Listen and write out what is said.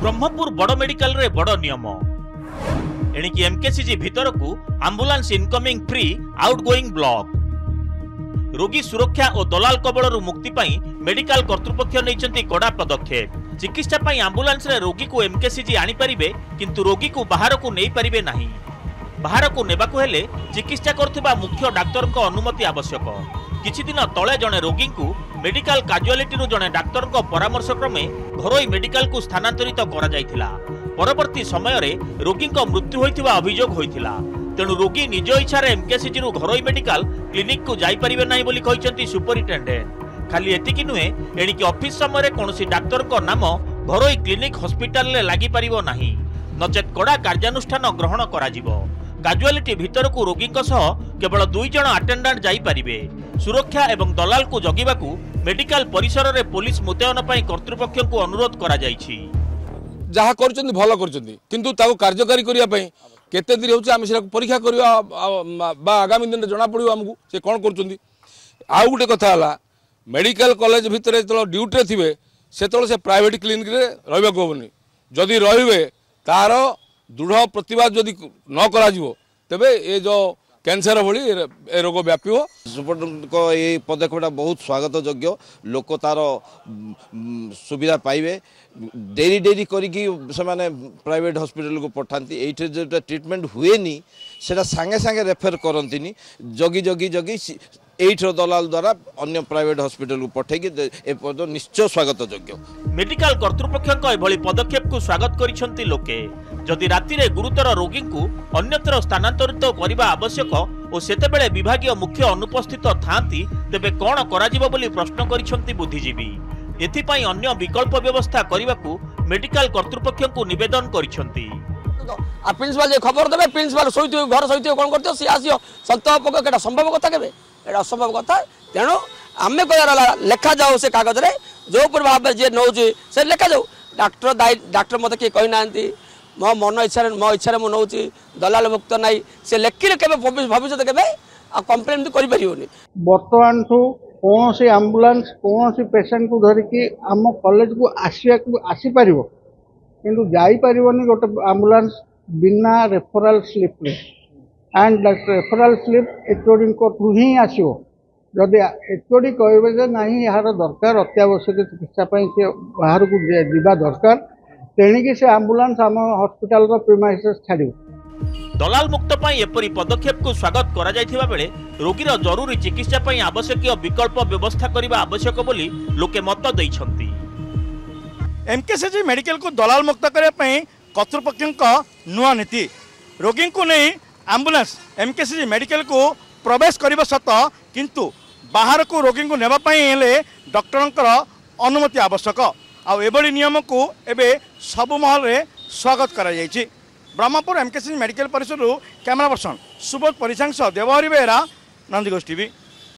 ब्रह्मपुर बड़ मेडिकल रे बड़ नियम एणिकी एमकेसीजी भितर को ambulance incoming free outgoing block रोगी सुरक्षा और दलाल कबल मुक्ति पाई मेडिकल कर्तृपक्ष नहीं कड़ा पदक्षेप चिकित्सा पाई आंबुलांस रे रोगी को एमकेसीजी आनी परिबे किंतु रोगी को बाहर को नहीं परिबे नहीं बाहर को नेबाकु हेले चिकित्सा करथुबा मुख्य डाक्टर को अनुमति आवश्यक किछि दिन तले जने रोगी को मेडिकल काजुआलिटी रु जने डाक्टर को परामर्श क्रमे घरोई मेडिकल को स्थानांतरित करा जायथिला परवर्ती समय रे रोगी को मृत्यु होइथिबा अभियोग होइथिला तेणु रोगी निज इच्छा रे एमकेसीजी रु घरोई मेडिकल क्लिनिक को जाई परिबे नाही बोली कहिसंती सुपरिटेंडेंट खाली एतिकी नुहे एणिकी ऑफिस समय रे कोनोसी डाक्टर को नाम घरोई क्लिनिक हॉस्पिटल ले लागि परिबो नाही नचेत कड़ा कार्यानुष्ठान ग्रहण करा जिवो काजुआलिटी भितर को रोगी केवल 2 जन अटेंडेंट जाई परिबे सुरक्षा एवं दलाल को जगिबाकू मेडिकल परिसर रे पुलिस मुतयन पई कर्तृपक्ष को अनुरोध करा जायछि जहा करचंदी भलो करचंदी किंतु ताको कार्यकारी करिया पई केते दिन होछि आमे सेरा परीक्षा करिया बा आगामी दिन जणा पड़ियो हमकु से कोन करचंदी आ गुटे कथा हला मेडिकल कॉलेज भितर तो ड्यूटी रे थिबे सेतल से प्राइवेट क्लिनिक रे रहबा को होबनी जदी रहिबे तार दृढ़ प्रतिवाद जदि न करा जिवो तबे ए जो कैंसर भली ए रोग व्यापी हो सुप्रीमकोर्ट को ये पदक्षेप बहुत स्वागत योग्य लोक तार सुविधा पाइबे डेरी डेरी करिकी से माने प्राइवेट हॉस्पिटल को पठांती एठे जो ट्रीटमेंट हुए नी सेटा संगे संगे रेफर करंतीनी जगी जगी जगी एठर दलाल द्वारा अन्य प्राइवेट हॉस्पिटल को पठेकी ए पद निश्चय स्वागत योग्य मेडिकल कर्तृपक्ष एभली पदक्षेप को स्वागत करिसंती लोके जदि राति रे गुरुतर रोगी को अन्यत्र स्थानांतरित करने आवश्यक और सेतेबेले विभागीय मुख्य अनुपस्थित थांती तेबे कोन कराजिबो बोली प्रश्न करिसंती बुद्धिजीवी एथिपाई अन्य विकल्प व्यवस्था करने मेडिकल कर्तृपक्ष को निवेदन करिसंती प्रिंसिपल खबर देवे प्रिंसिपल सहित घर सहित कौन करते सी आस संतोष पक के संभव कथा के असंभव कथा तेणु आम कह लेखा जाओ से कागज रे जो भाव जी नौ से लेखा जाऊ डाक्टर मत किए कही ना मो मन इच्छा मो इच्छा मुझे नौची दलाल मुक्त ना से लेखिले के भविष्य के कम्प्लेन कर बर्तमान ठू कौन सी आंबुलांस कौन सी पेसेंट को धरिकी आम कॉलेज को आसीपर किंतु जाईपारनी गोटे आंबुलांस बिना रेफराल स्लिप एंड रेफराल स्लिप एचओडी को ही आसो जदि एचओडी कहे ना यार दरकार अत्यावश्यक चिकित्सा से बाहर को जावा दरकार तेणिकी से आंबुलांस आम हॉस्पिटल प्रीमाइसेस छाड़ दलाल मुक्त एपरी पदक्षेप को स्वागत करा जायथिबा बेले रोगीर जरूरी चिकित्सा पई आवश्यक विकल्प व्यवस्था करबा आवश्यक बोली लोके मत दैछंती एमकेसीजी मेडिकल को दलाल मुक्त करने कर्तृपक्ष नुआ नीति रोगी को नहीं आंबुलांस एमकेसीजी मेडिकल को प्रवेश करबा सत किंतु बाहर को रोगी को नेबाई डॉक्टर अनुमति आवश्यक आभली नियम को एबे सब महल रे स्वागत करा जायछि। ब्रह्मपुर एमकेसीजी मेडिकल परिसर कैमरा पर्सन सुबोध परिसांग देवहरी बेहरा नंदीघोष टीवी।